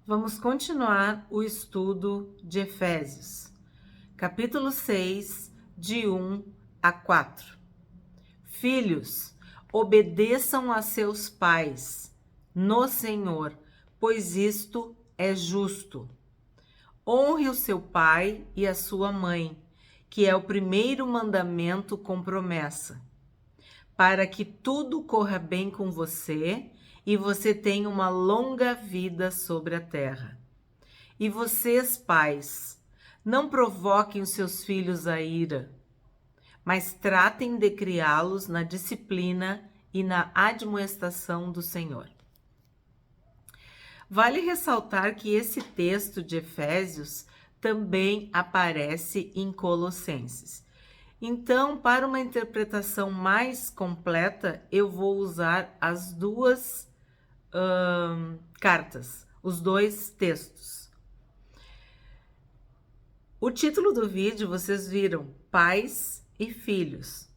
Vamos continuar o estudo de Efésios, capítulo 6, de 1 a 4. Filhos, obedeçam a seus pais no Senhor, pois isto é justo. Honre o seu pai e a sua mãe, que é o primeiro mandamento com promessa, para que tudo corra bem com você e você tenha uma longa vida sobre a terra. E vocês, pais, não provoquem os seus filhos à ira, mas tratem de criá-los na disciplina e na admoestação do Senhor. Vale ressaltar que esse texto de Efésios também aparece em Colossenses. Então, para uma interpretação mais completa, eu vou usar as duas cartas, os dois textos. O título do vídeo vocês viram, pais e filhos.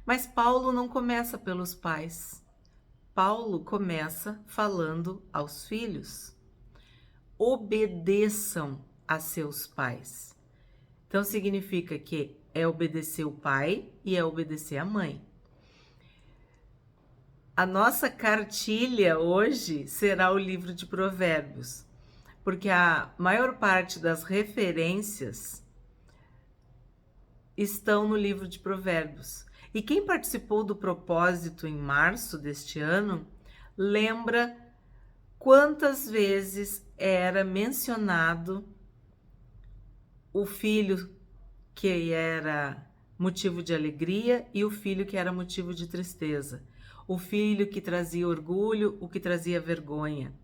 Mas Paulo não começa pelos pais. Paulo começa falando aos filhos. Obedeçam a seus pais. Então significa que é obedecer o pai e é obedecer a mãe. A nossa cartilha hoje será o livro de Provérbios, porque a maior parte das referências estão no livro de Provérbios. E quem participou do propósito em março deste ano, lembra quantas vezes era mencionado o filho que era motivo de alegria e o filho que era motivo de tristeza. O filho que trazia orgulho, o que trazia vergonha.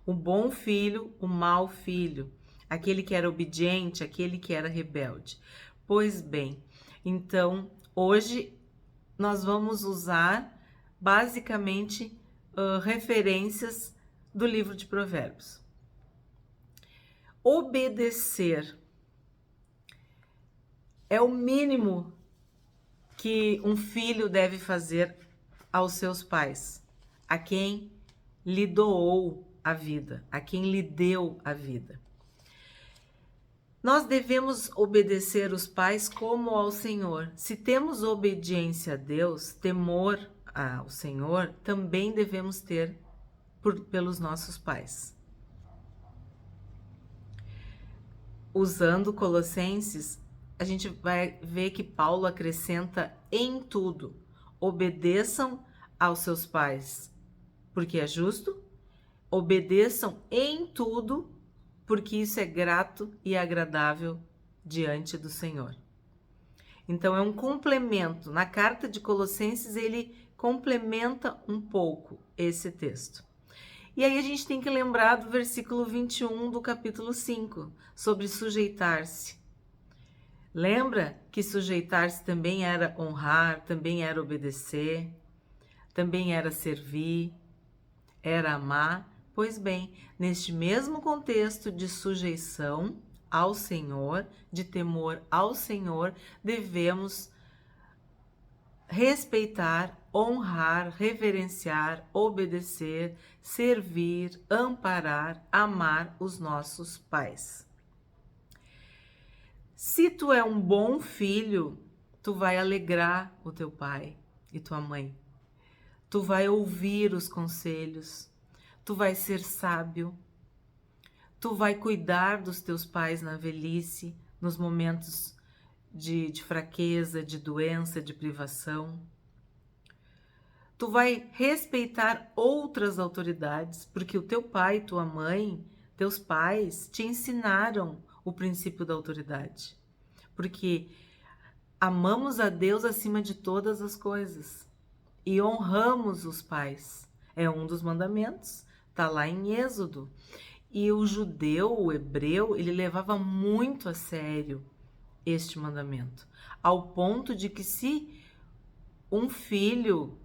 O bom filho, o mau filho. Aquele que era obediente, aquele que era rebelde. Pois bem, então hoje nós vamos usar basicamente referências do livro de Provérbios. Obedecer é o mínimo que um filho deve fazer aos seus pais, a quem lhe doou a vida, a quem lhe deu a vida. Nós devemos obedecer os pais como ao Senhor. Se temos obediência a Deus, temor ao Senhor, também devemos ter pelos nossos pais. Usando Colossenses, a gente vai ver que Paulo acrescenta em tudo. Obedeçam aos seus pais, porque é justo. Obedeçam em tudo, porque isso é grato e agradável diante do Senhor. Então é um complemento. Na carta de Colossenses ele complementa um pouco esse texto. E aí a gente tem que lembrar do versículo 21 do capítulo 5, sobre sujeitar-se. Lembra que sujeitar-se também era honrar, também era obedecer, também era servir, era amar? Pois bem, neste mesmo contexto de sujeição ao Senhor, de temor ao Senhor, devemos respeitar, honrar, reverenciar, obedecer, servir, amparar, amar os nossos pais. Se tu é um bom filho, tu vai alegrar o teu pai e tua mãe. Tu vai ouvir os conselhos, tu vai ser sábio, tu vai cuidar dos teus pais na velhice, nos momentos de fraqueza, de doença, de privação. Tu vai respeitar outras autoridades, porque o teu pai, tua mãe, teus pais te ensinaram o princípio da autoridade. Porque amamos a Deus acima de todas as coisas e honramos os pais. É um dos mandamentos, tá lá em Êxodo. E o judeu, o hebreu, ele levava muito a sério este mandamento, ao ponto de que se um filho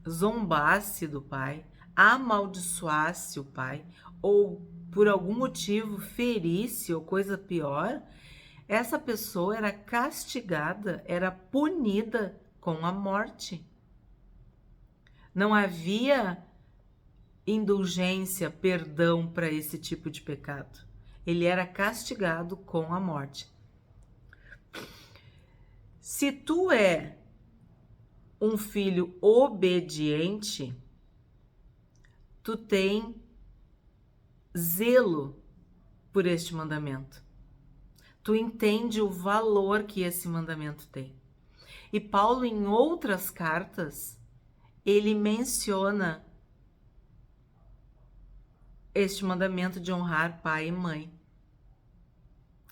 zombasse do pai, amaldiçoasse o pai, ou por algum motivo ferisse ou coisa pior, essa pessoa era castigada, era punida com a morte. Não havia indulgência, perdão para esse tipo de pecado. Ele era castigado com a morte. Se tu é um filho obediente, tu tem zelo por este mandamento. Tu entende o valor que esse mandamento tem. E Paulo, em outras cartas, ele menciona este mandamento de honrar pai e mãe.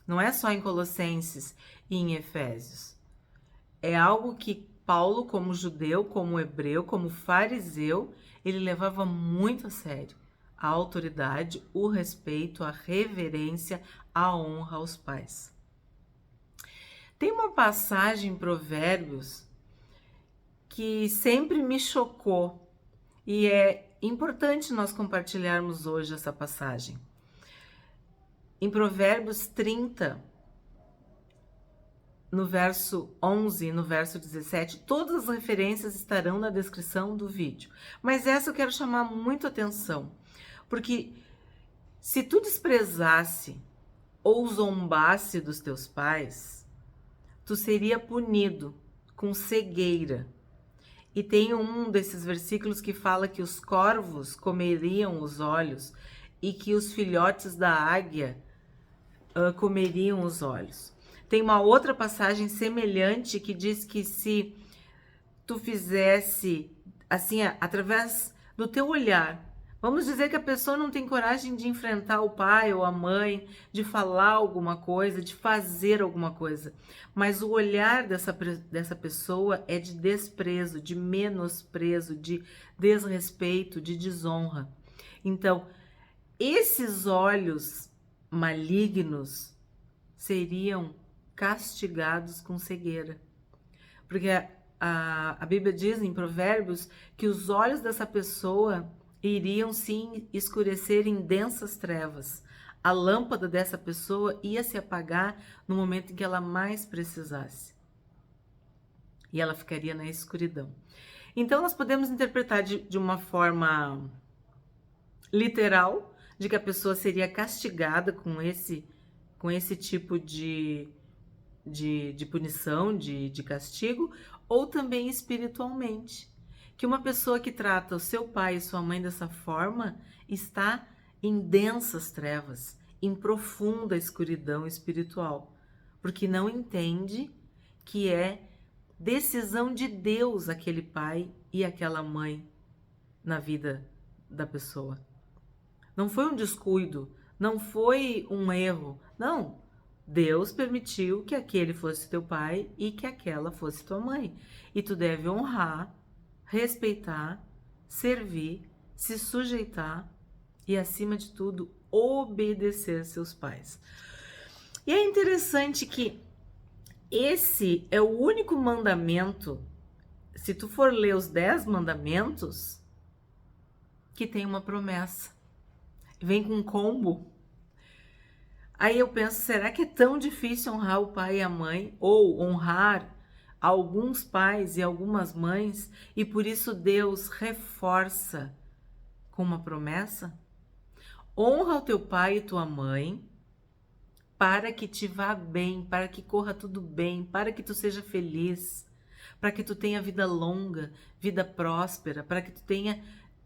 Não é só em Colossenses e em Efésios. É algo que Paulo, como judeu, como hebreu, como fariseu, ele levava muito a sério. A autoridade, o respeito, a reverência, a honra aos pais. Tem uma passagem em Provérbios que sempre me chocou e é importante nós compartilharmos hoje essa passagem. Em Provérbios 30, no verso 11 e no verso 17, todas as referências estarão na descrição do vídeo. Mas essa eu quero chamar muito atenção, porque se tu desprezasse ou zombasse dos teus pais, tu seria punido com cegueira. E tem um desses versículos que fala que os corvos comeriam os olhos e que os filhotes da águia comeriam os olhos. Tem uma outra passagem semelhante que diz que se tu fizesse assim, através do teu olhar, vamos dizer que a pessoa não tem coragem de enfrentar o pai ou a mãe, de falar alguma coisa, de fazer alguma coisa, mas o olhar dessa pessoa é de desprezo, de menosprezo, de desrespeito, de desonra. Então, esses olhos malignos seriam castigados com cegueira. Porque a Bíblia diz em Provérbios que os olhos dessa pessoa iriam se escurecer em densas trevas. A lâmpada dessa pessoa ia se apagar no momento em que ela mais precisasse. E ela ficaria na escuridão. Então, nós podemos interpretar de uma forma literal, de que a pessoa seria castigada com esse tipo de punição, de castigo, ou também espiritualmente. Que uma pessoa que trata o seu pai e sua mãe dessa forma está em densas trevas, em profunda escuridão espiritual, porque não entende que é decisão de Deus aquele pai e aquela mãe na vida da pessoa. Não foi um descuido, não foi um erro, não. Deus permitiu que aquele fosse teu pai e que aquela fosse tua mãe. E tu deve honrar, respeitar, servir, se sujeitar e, acima de tudo, obedecer seus pais. E é interessante que esse é o único mandamento, se tu for ler os 10 mandamentos, que tem uma promessa. Vem com um combo. Aí eu penso, será que é tão difícil honrar o pai e a mãe? Ou honrar alguns pais e algumas mães, e por isso Deus reforça com uma promessa? Honra o teu pai e tua mãe para que te vá bem, para que corra tudo bem, para que tu seja feliz, para que tu tenha vida longa, vida próspera, para que tu tenha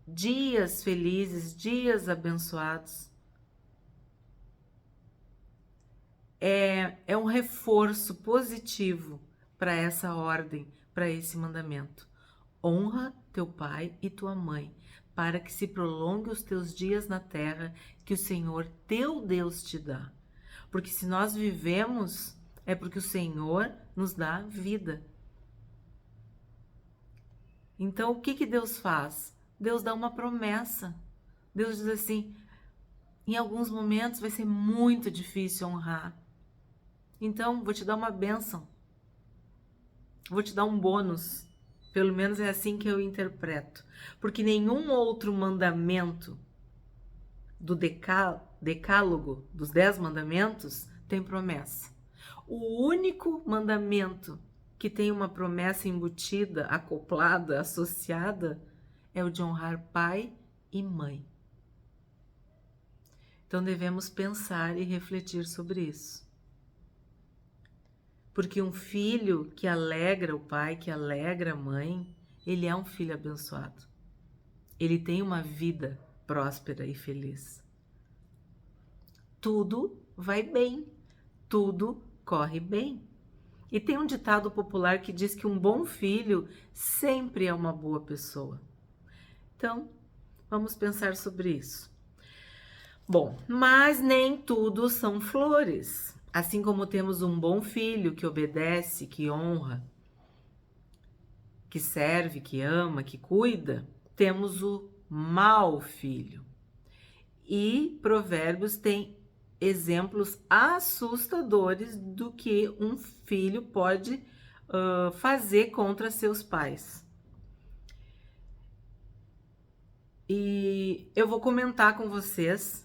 dias felizes, dias abençoados. É um reforço positivo para essa ordem, para esse mandamento. Honra teu pai e tua mãe, para que se prolongue os teus dias na terra que o Senhor teu Deus te dá. Porque se nós vivemos, é porque o Senhor nos dá vida. Então, o que Deus faz? Deus dá uma promessa. Deus diz assim, em alguns momentos vai ser muito difícil honrar. Então, vou te dar uma bênção. Vou te dar um bônus. Pelo menos é assim que eu interpreto. Porque nenhum outro mandamento do decálogo, dos 10 mandamentos, tem promessa. O único mandamento que tem uma promessa embutida, acoplada, associada, é o de honrar pai e mãe. Então devemos pensar e refletir sobre isso. Porque um filho que alegra o pai, que alegra a mãe, ele é um filho abençoado. Ele tem uma vida próspera e feliz. Tudo vai bem, tudo corre bem. E tem um ditado popular que diz que um bom filho sempre é uma boa pessoa. Então, vamos pensar sobre isso. Bom, mas nem tudo são flores. Assim como temos um bom filho que obedece, que honra, que serve, que ama, que cuida, temos o mau filho. E Provérbios tem exemplos assustadores do que um filho pode fazer contra seus pais. E eu vou comentar com vocês,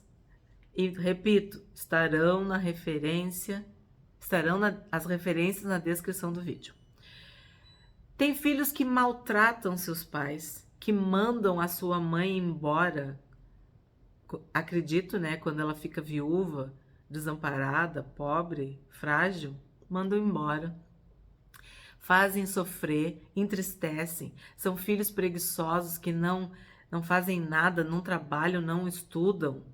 e repito, estarão as referências na descrição do vídeo. Tem filhos que maltratam seus pais, que mandam a sua mãe embora. Acredito, né? Quando ela fica viúva, desamparada, pobre, frágil, mandam embora. Fazem sofrer, entristecem. São filhos preguiçosos que não fazem nada, não trabalham, não estudam.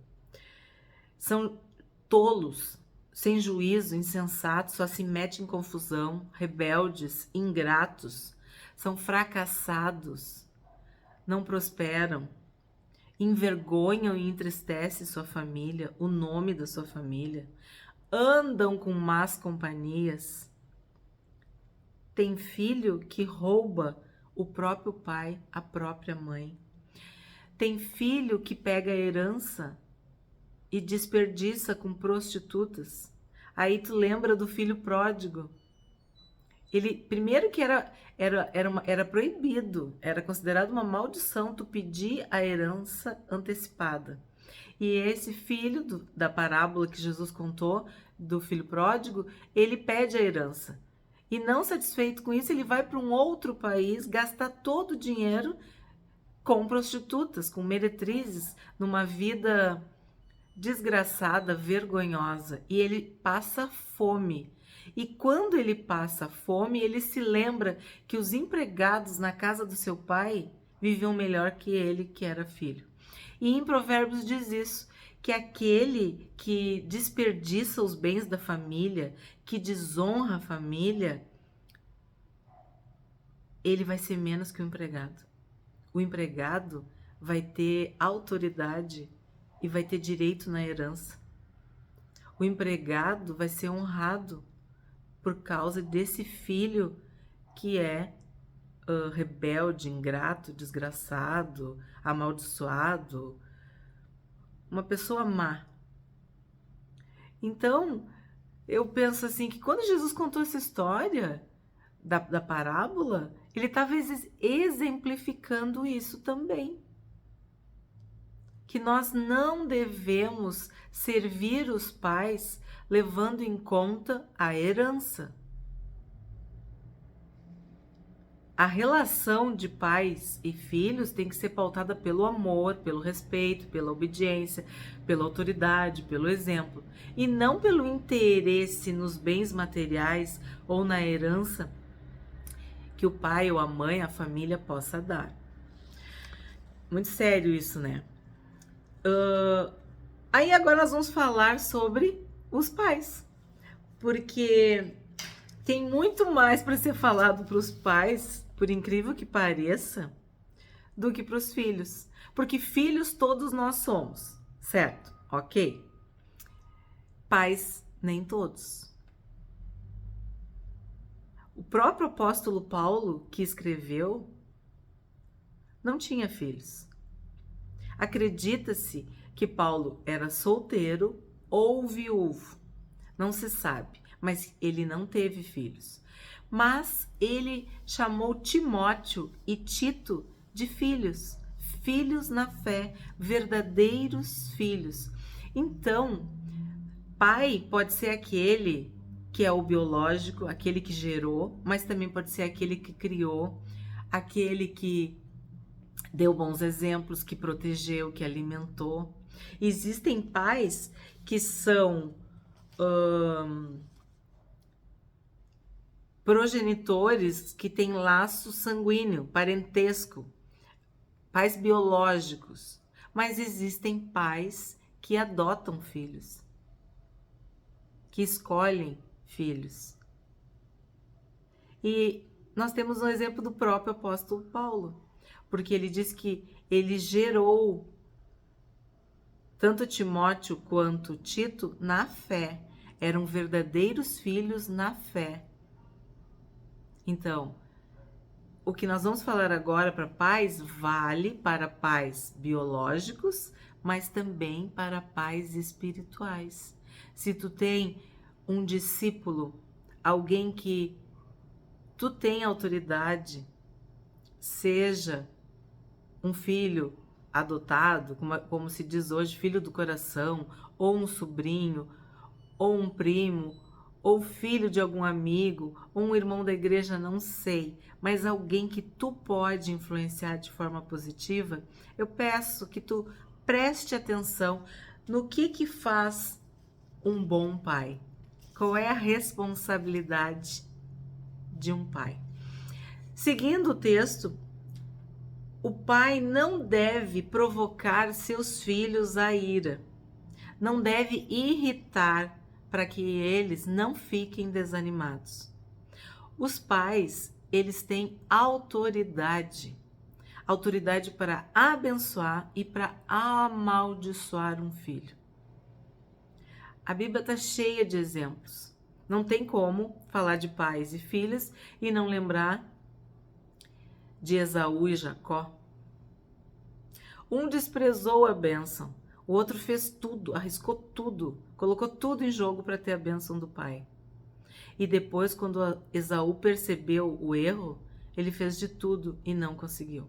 São tolos, sem juízo, insensatos, só se metem em confusão, rebeldes, ingratos. São fracassados, não prosperam. Envergonham e entristecem sua família, o nome da sua família, andam com más companhias. Tem filho que rouba o próprio pai, a própria mãe. Tem filho que pega a herança e desperdiça com prostitutas. Aí tu lembra do filho pródigo. Ele, primeiro que era proibido, era considerado uma maldição tu pedir a herança antecipada. E esse filho da parábola que Jesus contou, do filho pródigo, ele pede a herança. E não satisfeito com isso, ele vai para um outro país gastar todo o dinheiro com prostitutas, com meretrizes, numa vida desgraçada, vergonhosa. E ele passa fome. E quando ele passa fome, ele se lembra que os empregados na casa do seu pai viviam melhor que ele, que era filho. E em Provérbios diz isso, que aquele que desperdiça os bens da família, que desonra a família, ele vai ser menos que o empregado. O empregado vai ter autoridade e vai ter direito na herança. O empregado vai ser honrado por causa desse filho que é rebelde, ingrato, desgraçado, amaldiçoado, uma pessoa má. Então, eu penso assim, que quando Jesus contou essa história da parábola, ele estava exemplificando isso também. Que nós não devemos servir os pais levando em conta a herança. A relação de pais e filhos tem que ser pautada pelo amor, pelo respeito, pela obediência, pela autoridade, pelo exemplo, e não pelo interesse nos bens materiais ou na herança que o pai ou a mãe, a família possa dar. Muito sério isso, né? Aí agora nós vamos falar sobre os pais, porque tem muito mais para ser falado para os pais, por incrível que pareça, do que para os filhos. Porque filhos todos nós somos, certo? Ok? Pais, nem todos. O próprio apóstolo Paulo, que escreveu, não tinha filhos. Acredita-se que Paulo era solteiro ou viúvo, não se sabe, mas ele não teve filhos. Mas ele chamou Timóteo e Tito de filhos, filhos na fé, verdadeiros filhos. Então, pai pode ser aquele que é o biológico, aquele que gerou, mas também pode ser aquele que criou, aquele que deu bons exemplos, que protegeu, que alimentou. Existem pais que são progenitores que têm laço sanguíneo, parentesco, pais biológicos, mas existem pais que adotam filhos, que escolhem filhos. E nós temos um exemplo do próprio apóstolo Paulo, porque ele diz que ele gerou tanto Timóteo quanto Tito na fé, eram verdadeiros filhos na fé. Então, o que nós vamos falar agora para pais vale para pais biológicos, mas também para pais espirituais. Se tu tem um discípulo, alguém que tu tem autoridade, seja um filho adotado, como se diz hoje, filho do coração, ou um sobrinho, ou um primo, ou filho de algum amigo, ou um irmão da igreja, não sei, mas alguém que tu pode influenciar de forma positiva, eu peço que tu preste atenção no que faz um bom pai. Qual é a responsabilidade de um pai? Seguindo o texto, o pai não deve provocar seus filhos à ira, não deve irritar para que eles não fiquem desanimados. Os pais, eles têm autoridade para abençoar e para amaldiçoar um filho. A Bíblia está cheia de exemplos. Não tem como falar de pais e filhos e não lembrar de Esaú e Jacó. Um desprezou a bênção, o outro fez tudo, arriscou tudo, colocou tudo em jogo para ter a bênção do pai. E depois, quando Esaú percebeu o erro, ele fez de tudo e não conseguiu.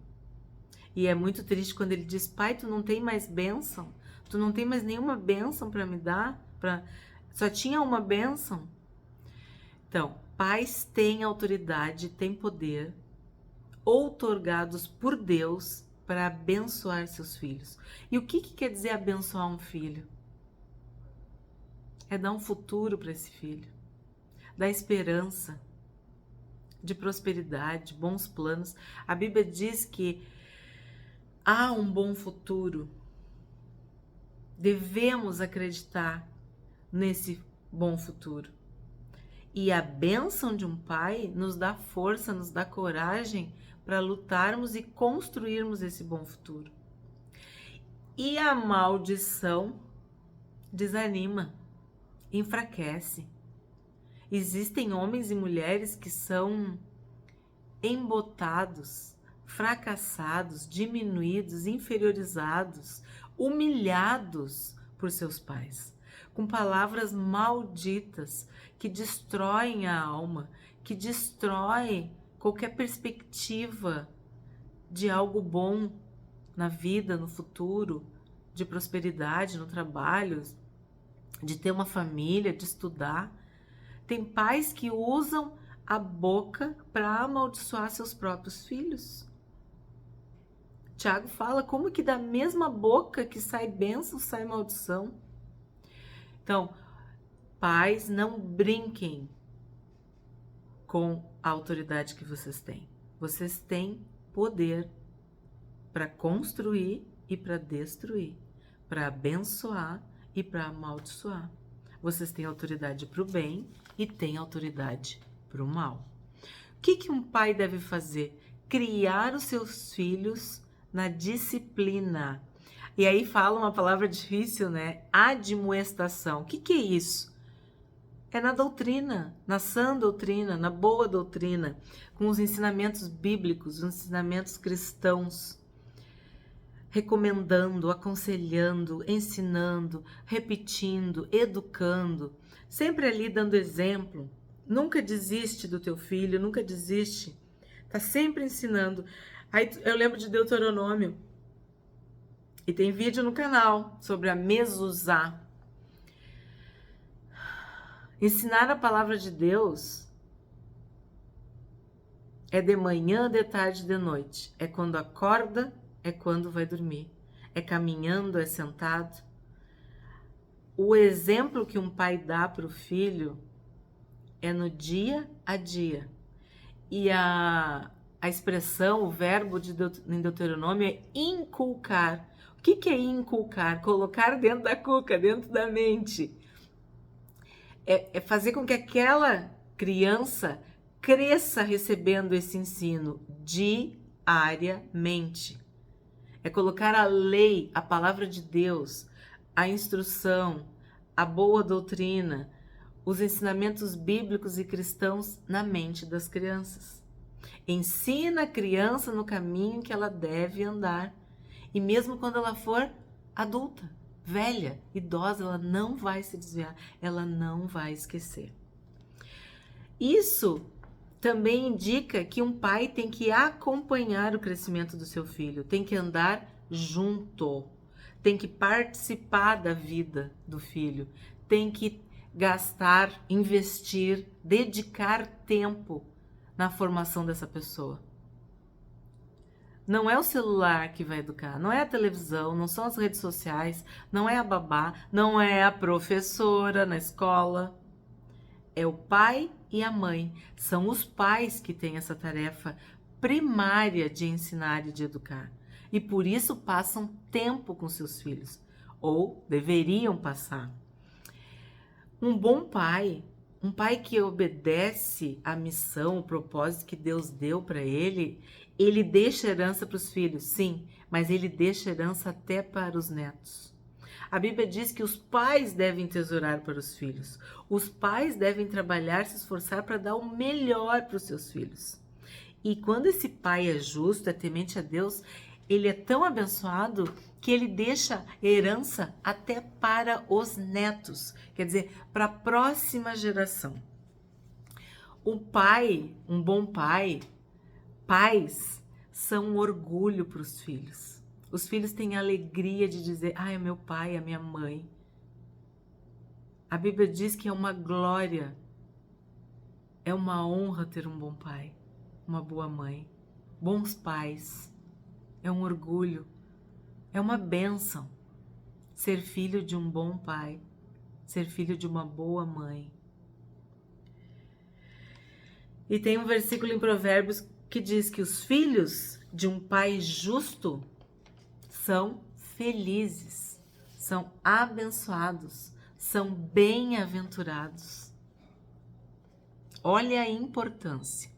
E é muito triste quando ele diz: pai, tu não tem mais bênção? Tu não tem mais nenhuma bênção para me dar? Só tinha uma bênção? Então, pais têm autoridade, têm poder, outorgados por Deus para abençoar seus filhos. E o que quer dizer abençoar um filho? É dar um futuro para esse filho, dar esperança, de prosperidade, bons planos. A Bíblia diz que há um bom futuro. Devemos acreditar nesse bom futuro. E a bênção de um pai nos dá força, nos dá coragem para lutarmos e construirmos esse bom futuro. E a maldição desanima, enfraquece. Existem homens e mulheres que são embotados, fracassados, diminuídos, inferiorizados, humilhados por seus pais, com palavras malditas que destroem a alma, que destroem qualquer perspectiva de algo bom na vida, no futuro, de prosperidade no trabalho, de ter uma família, de estudar. Tem pais que usam a boca para amaldiçoar seus próprios filhos. Tiago fala como que da mesma boca que sai bênção, sai maldição. Então, pais, não brinquem com a autoridade que vocês têm. Vocês têm poder para construir e para destruir, para abençoar e para amaldiçoar. Vocês têm autoridade para o bem e têm autoridade para o mal. O que um pai deve fazer? Criar os seus filhos na disciplina. E aí fala uma palavra difícil, né? Admoestação. O que é isso? É na doutrina, na sã doutrina, na boa doutrina, com os ensinamentos bíblicos, os ensinamentos cristãos, recomendando, aconselhando, ensinando, repetindo, educando, sempre ali dando exemplo. Nunca desiste do teu filho, nunca desiste. Tá sempre ensinando. Aí eu lembro de Deuteronômio, e tem vídeo no canal sobre a mezuzá. Ensinar a palavra de Deus é de manhã, de tarde, de noite. É quando acorda é quando vai dormir. É caminhando, é sentado. O exemplo que um pai dá para o filho é no dia a dia. E a expressão, o verbo em Deuteronômio é inculcar. O que é inculcar? Colocar dentro da cuca, dentro da mente. É fazer com que aquela criança cresça recebendo esse ensino diariamente. É colocar a lei, a palavra de Deus, a instrução, a boa doutrina, os ensinamentos bíblicos e cristãos na mente das crianças. Ensina a criança no caminho que ela deve andar. E mesmo quando ela for adulta, velha, idosa, ela não vai se desviar, ela não vai esquecer. Isso também indica que um pai tem que acompanhar o crescimento do seu filho, tem que andar junto, tem que participar da vida do filho, tem que gastar, investir, dedicar tempo na formação dessa pessoa. Não é o celular que vai educar, não é a televisão, não são as redes sociais, não é a babá, não é a professora na escola. É o pai e a mãe. São os pais que têm essa tarefa primária de ensinar e de educar. E por isso passam tempo com seus filhos, ou deveriam passar. Um bom pai, um pai que obedece à missão, o propósito que Deus deu para ele deixa herança para os filhos, sim, mas ele deixa herança até para os netos. A Bíblia diz que os pais devem tesourar para os filhos. Os pais devem trabalhar, se esforçar para dar o melhor para os seus filhos. E quando esse pai é justo, é temente a Deus, ele é tão abençoado que ele deixa herança até para os netos, quer dizer, para a próxima geração. O pai, um bom pai, pais são um orgulho para os filhos. Os filhos têm a alegria de dizer, é meu pai, é minha mãe. A Bíblia diz que é uma glória, é uma honra ter um bom pai, uma boa mãe, bons pais. É um orgulho, é uma bênção ser filho de um bom pai, ser filho de uma boa mãe. E tem um versículo em Provérbios que diz que os filhos de um pai justo são felizes, são abençoados, são bem-aventurados. Olha a importância.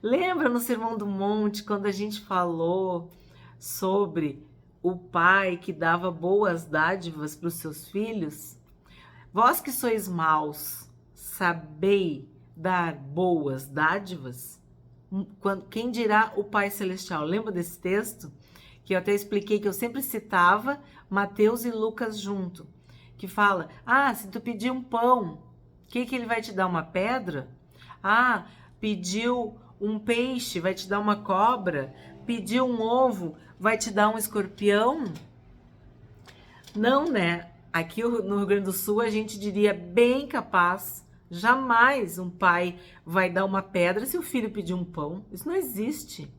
Lembra no Sermão do Monte, quando a gente falou sobre o pai que dava boas dádivas para os seus filhos? Vós que sois maus, sabei dar boas dádivas? Quem dirá o Pai Celestial? Lembra desse texto? Que eu até expliquei que eu sempre citava Mateus e Lucas junto. Que fala, se tu pedir um pão, o que ele vai te dar? Uma pedra? Pediu um peixe, vai te dar uma cobra? Pediu um ovo, vai te dar um escorpião? Não, né? Aqui no Rio Grande do Sul a gente diria bem capaz. Jamais um pai vai dar uma pedra se o filho pedir um pão. Isso não existe.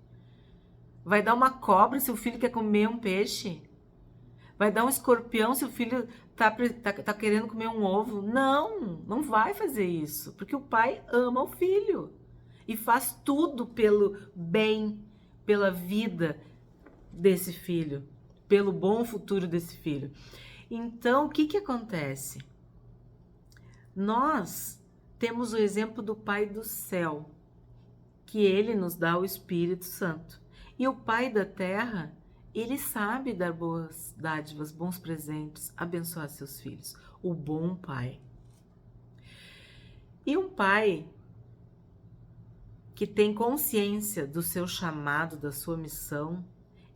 Vai dar uma cobra se o filho quer comer um peixe? Vai dar um escorpião se o filho tá querendo comer um ovo? Não vai fazer isso. Porque o pai ama o filho. E faz tudo pelo bem, pela vida desse filho. Pelo bom futuro desse filho. Então, o que acontece? Nós temos o exemplo do Pai do céu, que ele nos dá o Espírito Santo. E o Pai da terra, ele sabe dar boas dádivas, bons presentes, abençoar seus filhos. O bom pai. E um pai que tem consciência do seu chamado, da sua missão,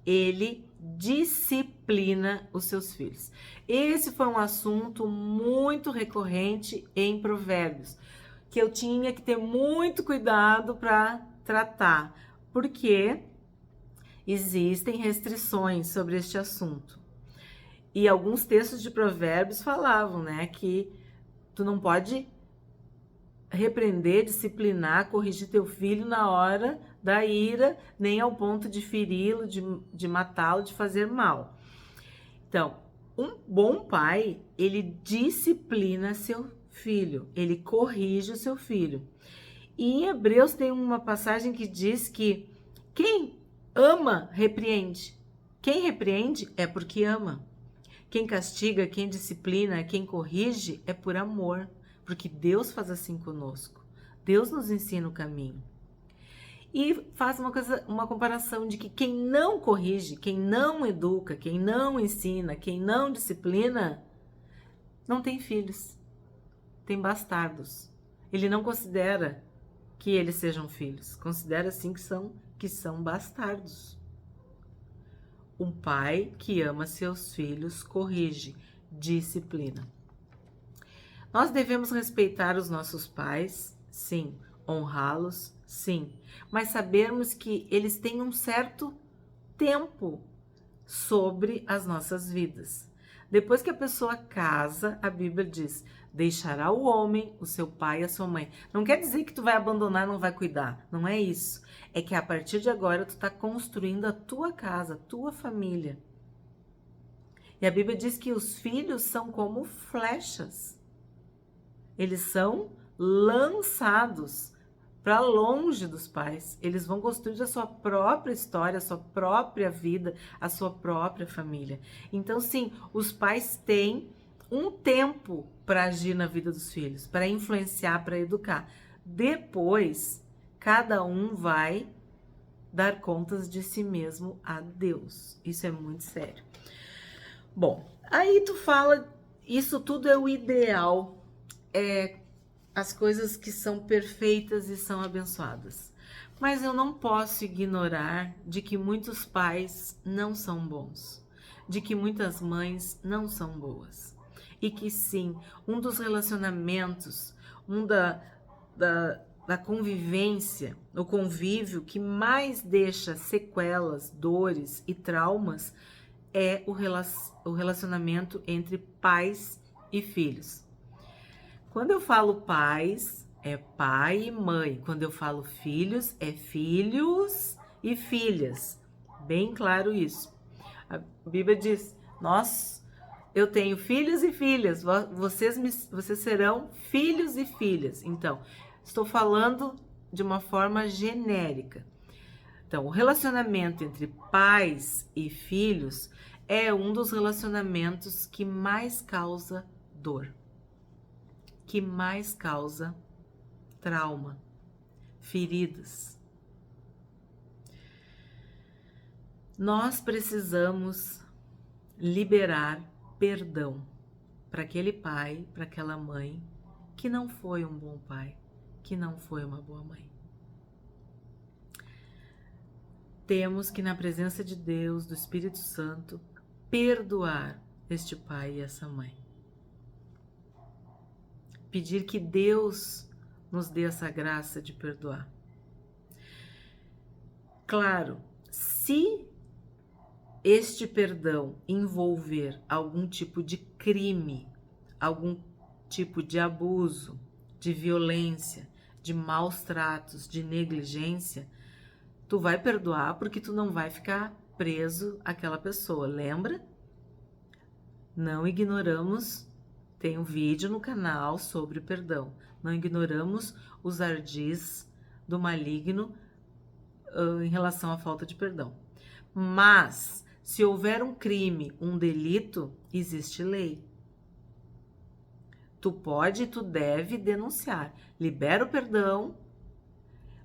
ele disciplina os seus filhos. Esse foi um assunto muito recorrente em Provérbios, que eu tinha que ter muito cuidado para tratar, porque existem restrições sobre este assunto. E alguns textos de Provérbios falavam, né, que tu não pode repreender, disciplinar, corrigir teu filho na hora da ira, nem ao ponto de feri-lo, de matá-lo, de fazer mal. Então, um bom pai, ele disciplina seu filho, ele corrige o seu filho. E em Hebreus tem uma passagem que diz que quem ama, repreende. Quem repreende é porque ama. Quem castiga, quem disciplina, quem corrige é por amor, porque Deus faz assim conosco. Deus nos ensina o caminho. E faz uma comparação de que quem não corrige, quem não educa, quem não ensina, quem não disciplina, não tem filhos, tem bastardos. Ele não considera que eles sejam filhos, considera sim que são bastardos. Um pai que ama seus filhos corrige, disciplina. Nós devemos respeitar os nossos pais, sim, honrá-los, sim, mas sabermos que eles têm um certo tempo sobre as nossas vidas. Depois que a pessoa casa, a Bíblia diz: deixará o homem, o seu pai e a sua mãe. Não quer dizer que tu vai abandonar, não vai cuidar. Não é isso. É que a partir de agora tu está construindo a tua casa, a tua família. E a Bíblia diz que os filhos são como flechas. Eles são lançados para longe dos pais. Eles vão construir a sua própria história, a sua própria vida, a sua própria família. Então, sim, os pais têm um tempo para agir na vida dos filhos, para influenciar, para educar. Depois, cada um vai dar contas de si mesmo a Deus. Isso é muito sério. Bom, aí tu fala, isso tudo é o ideal, as coisas que são perfeitas e são abençoadas. Mas eu não posso ignorar de que muitos pais não são bons, de que muitas mães não são boas. E que sim, um dos relacionamentos, da convivência, o convívio que mais deixa sequelas, dores e traumas é o relacionamento entre pais e filhos. Quando eu falo pais, é pai e mãe. Quando eu falo filhos, é filhos e filhas. Bem claro isso. A Bíblia diz: eu tenho filhos e filhas, vocês serão filhos e filhas. Então, estou falando de uma forma genérica. Então, o relacionamento entre pais e filhos é um dos relacionamentos que mais causa dor, que mais causa trauma, feridas. Nós precisamos liberar perdão para aquele pai, para aquela mãe que não foi um bom pai, que não foi uma boa mãe. Temos que, na presença de Deus, do Espírito Santo, perdoar este pai e essa mãe. Pedir que Deus nos dê essa graça de perdoar. Claro, se este perdão envolver algum tipo de crime, algum tipo de abuso, de violência, de maus tratos, de negligência, tu vai perdoar porque tu não vai ficar preso àquela pessoa, lembra? Não ignoramos, tem um vídeo no canal sobre perdão. Não ignoramos os ardis do maligno em relação à falta de perdão. Mas, se houver um crime, um delito, existe lei. Tu pode e tu deve denunciar. Libera o perdão,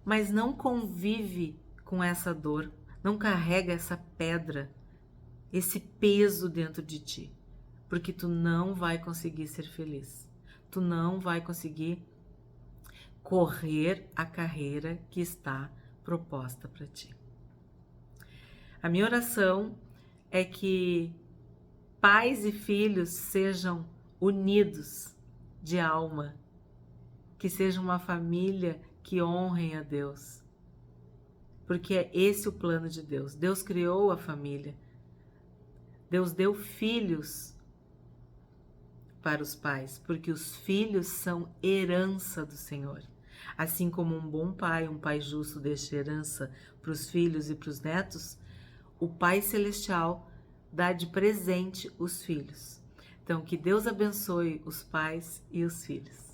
mas não convive com essa dor, não carrega essa pedra, esse peso dentro de ti, porque tu não vai conseguir ser feliz. Tu não vai conseguir correr a carreira que está proposta para ti. A minha oração é que pais e filhos sejam unidos de alma, que seja uma família que honrem a Deus, porque é esse o plano de Deus. Deus criou a família, Deus deu filhos para os pais, porque os filhos são herança do Senhor. Assim como um pai justo deixa herança para os filhos e para os netos, o Pai Celestial dá de presente os filhos. Então, que Deus abençoe os pais e os filhos.